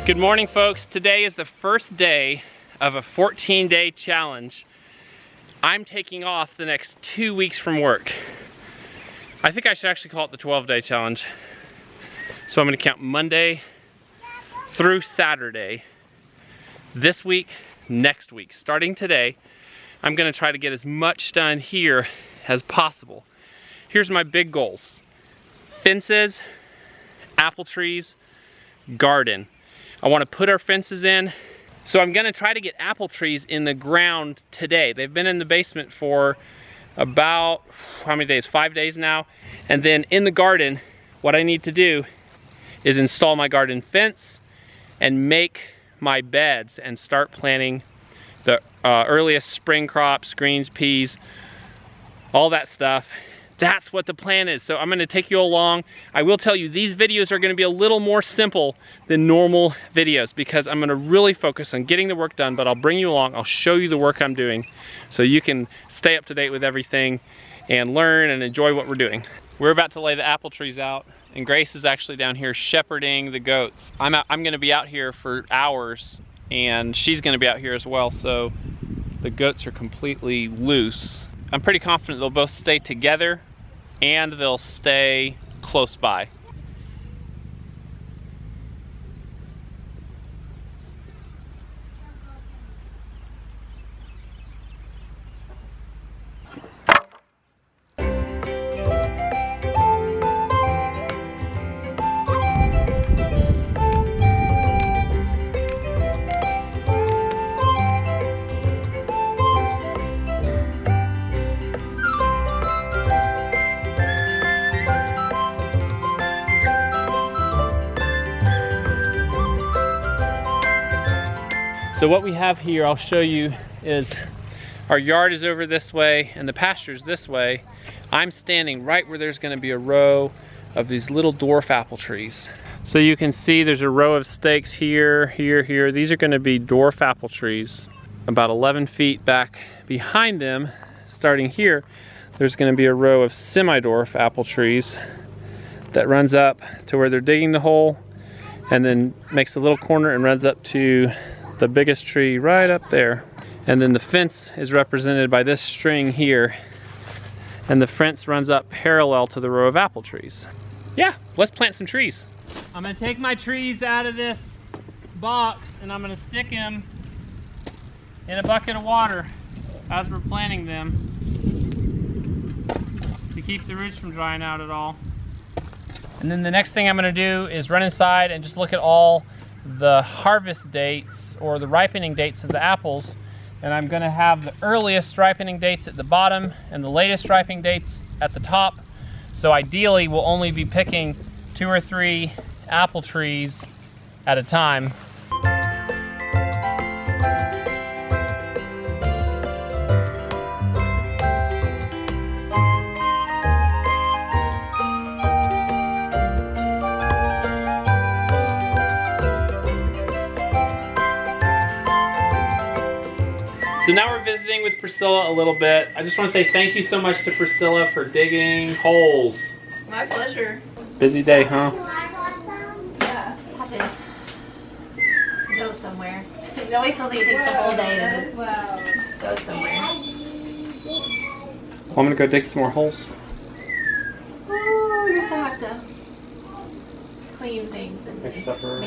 Good morning, folks. Today is the first day of a 14-day challenge. I'm taking off the next 2 weeks from work. I think I should actually call it the 12-day challenge. So I'm going to count Monday through Saturday, this week, next week. Starting today, I'm going to try to get as much done here as possible. Here's my big goals: fences, apple trees, garden. I want to put our fences in. So I'm going to try to get apple trees in the ground today. They've been in the basement for about, how many days? 5 days now. And then in the garden, what I need to do is install my garden fence and make my beds and start planting the earliest spring crops, greens, peas, all that stuff. That's what the plan is. So I'm going to take you along. I will tell you, these videos are going to be a little more simple than normal videos because I'm going to really focus on getting the work done, but I'll bring you along. I'll show you the work I'm doing so you can stay up to date with everything and learn and enjoy what we're doing. We're about to lay the apple trees out, and Grace is actually down here shepherding the goats. I'm going to be out here for hours, and she's going to be out here as well, so the goats are completely loose. I'm pretty confident they'll both stay together and they'll stay close by. So what we have here, I'll show you, is our yard is over this way and the pasture's this way. I'm standing right where there's going to be a row of these little dwarf apple trees. So you can see there's a row of stakes here, here, here. These are going to be dwarf apple trees. About 11 feet back behind them, starting here, there's going to be a row of semi-dwarf apple trees that runs up to where they're digging the hole and then makes a little corner and runs up to the biggest tree right up there. And then the fence is represented by this string here, and the fence runs up parallel to the row of apple trees. Yeah, let's plant some trees. I'm gonna take my trees out of this box and I'm gonna stick them in a bucket of water as we're planting them to keep the roots from drying out at all. And then the next thing I'm gonna do is run inside and just look at all the harvest dates or the ripening dates of the apples, and I'm going to have the earliest ripening dates at the bottom and the latest ripening dates at the top. So ideally we'll only be picking 2 or 3 apple trees at a time. So now we're visiting with Priscilla a little bit. I just want to say thank you so much to Priscilla for digging holes. My pleasure. Busy day, huh? Yeah, just have to go somewhere. It always feels like it takes the whole day to just go somewhere. Well, I'm gonna go dig some more holes. Oh, I guess I have to clean things and Make supper.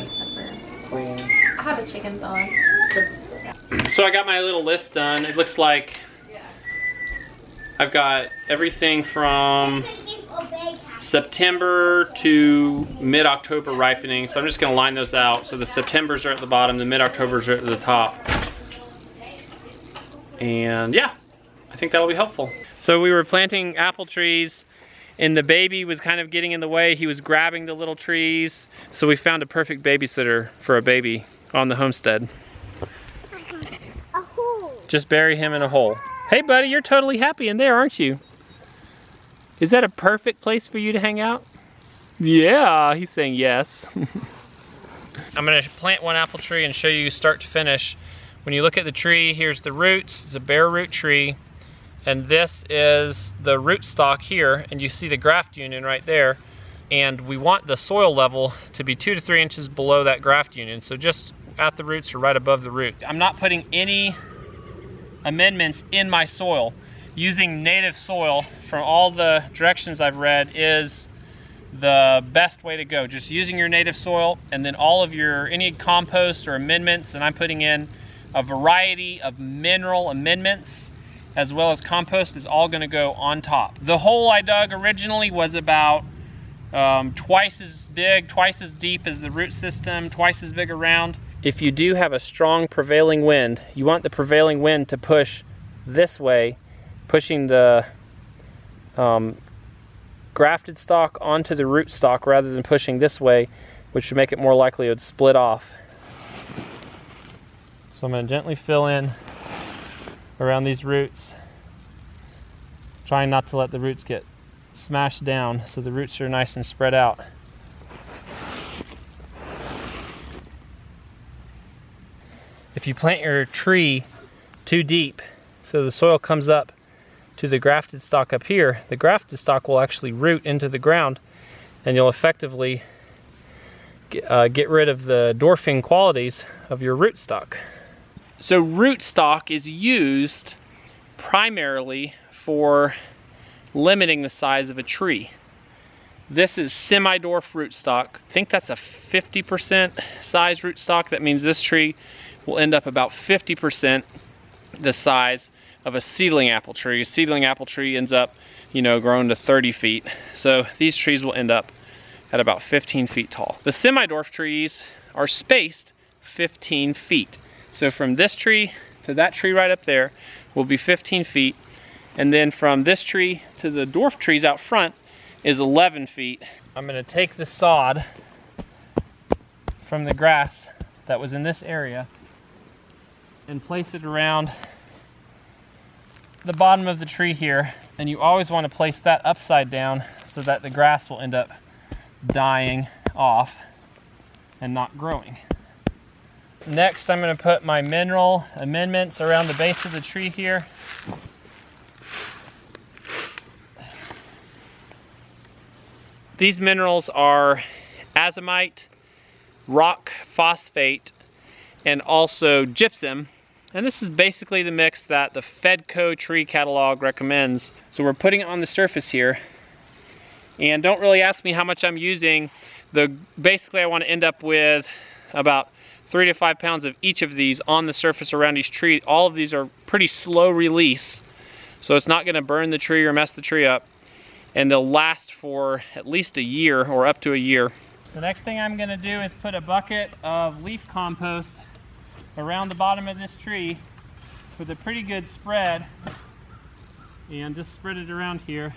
Clean. I have a chicken thigh. So I got my little list done. It looks like I've got everything from September to mid-October ripening. So I'm just going to line those out. So the Septembers are at the bottom, the mid-Octobers are at the top. And yeah, I think that'll be helpful. So we were planting apple trees and the baby was kind of getting in the way. He was grabbing the little trees. So we found a perfect babysitter for a baby on the homestead. Just bury him in a hole. Hey buddy, you're totally happy in there, aren't you? Is that a perfect place for you to hang out? Yeah, he's saying yes. I'm gonna plant one apple tree and show you start to finish. When you look at the tree, here's the roots. It's a bare root tree. And this is the root stock here, and you see the graft union right there. and we want the soil level to be 2 to 3 inches below that graft union, so just at the roots or right above the root. I'm not putting any amendments in my soil. Using native soil from all the directions I've read is the best way to go. Just using your native soil, and then all of your any compost or amendments, and I'm putting in a variety of mineral amendments as well as compost, is all going to go on top. The hole I dug originally was about twice as big, twice as deep as the root system, twice as big around. If you do have a strong prevailing wind, you want the prevailing wind to push this way, pushing the grafted stalk onto the root stalk rather than pushing this way, which would make it more likely it would split off. So I'm going to gently fill in around these roots, trying not to let the roots get smashed down so the roots are nice and spread out. If you plant your tree too deep so the soil comes up to the grafted stalk up here, the grafted stalk will actually root into the ground, and you'll effectively get rid of the dwarfing qualities of your root stock. So root stock is used primarily for limiting the size of a tree. This is semi-dwarf rootstock. I think that's a 50% size rootstock. That means this tree will end up about 50% the size of a seedling apple tree. A seedling apple tree ends up, growing to 30 feet. So these trees will end up at about 15 feet tall. The semi-dwarf trees are spaced 15 feet. So from this tree to that tree right up there will be 15 feet. And then from this tree to the dwarf trees out front is 11 feet. I'm gonna take the sod from the grass that was in this area and place it around the bottom of the tree here. And you always want to place that upside down so that the grass will end up dying off and not growing. Next, I'm going to put my mineral amendments around the base of the tree here. These minerals are azomite, rock phosphate, and also gypsum. And this is basically the mix that the Fedco tree catalog recommends. So we're putting it on the surface here. And don't really ask me how much I'm using. Basically I want to end up with about 3 to 5 pounds of each of these on the surface around each tree. All of these are pretty slow release, so it's not going to burn the tree or mess the tree up. And they'll last for at least a year or up to a year. The next thing I'm going to do is put a bucket of leaf compost around the bottom of this tree with a pretty good spread, and just spread it around here.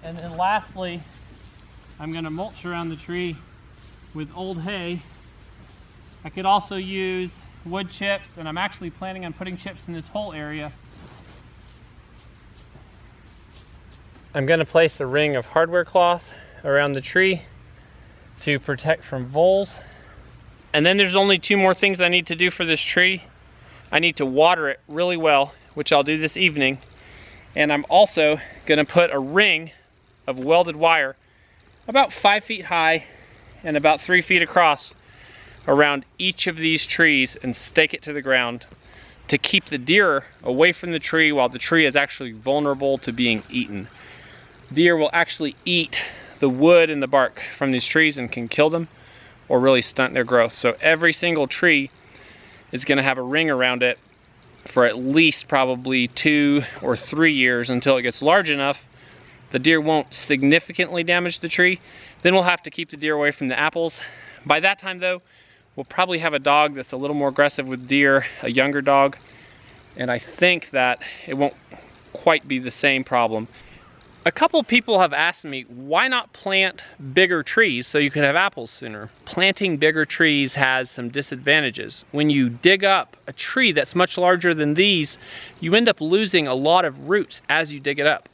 And then lastly, I'm going to mulch around the tree with old hay. I could also use wood chips, and I'm actually planning on putting chips in this whole area. I'm going to place a ring of hardware cloth around the tree to protect from voles. And then there's only 2 more things I need to do for this tree. I need to water it really well, which I'll do this evening. And I'm also going to put a ring of welded wire about 5 feet high and about 3 feet across around each of these trees and stake it to the ground to keep the deer away from the tree while the tree is actually vulnerable to being eaten. Deer will actually eat the wood and the bark from these trees and can kill them or really stunt their growth. So every single tree is going to have a ring around it for at least probably 2 or 3 years until it gets large enough the deer won't significantly damage the tree. Then we'll have to keep the deer away from the apples. By that time though, we'll probably have a dog that's a little more aggressive with deer, a younger dog, and I think that it won't quite be the same problem. A couple people have asked me, why not plant bigger trees so you can have apples sooner? Planting bigger trees has some disadvantages. When you dig up a tree that's much larger than these, you end up losing a lot of roots as you dig it up.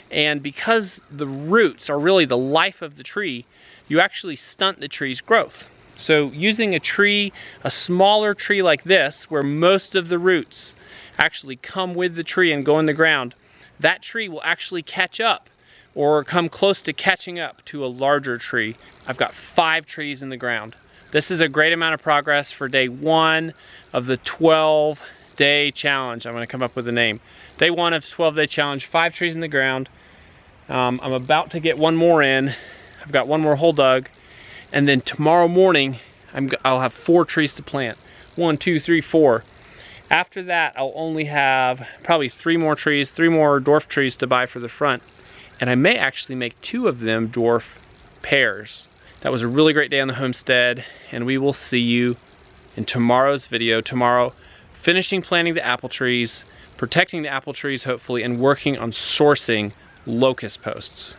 And because the roots are really the life of the tree, you actually stunt the tree's growth. So using a smaller tree like this, where most of the roots actually come with the tree and go in the ground, that tree will actually catch up or come close to catching up to a larger tree. I've got 5 trees in the ground. This is a great amount of progress for day 1 of the 12-day challenge. I'm gonna come up with a name. Day 1 of 12-day challenge, 5 trees in the ground. I'm about to get 1 more in. I've got 1 more hole dug. And then tomorrow morning, I'll have 4 trees to plant. 1, 2, 3, 4. After that, I'll only have probably 3 more trees, 3 more dwarf trees to buy for the front. And I may actually make 2 of them dwarf pears. That was a really great day on the homestead, and we will see you in tomorrow's video. Tomorrow, finishing planting the apple trees, protecting the apple trees hopefully, and working on sourcing locust posts.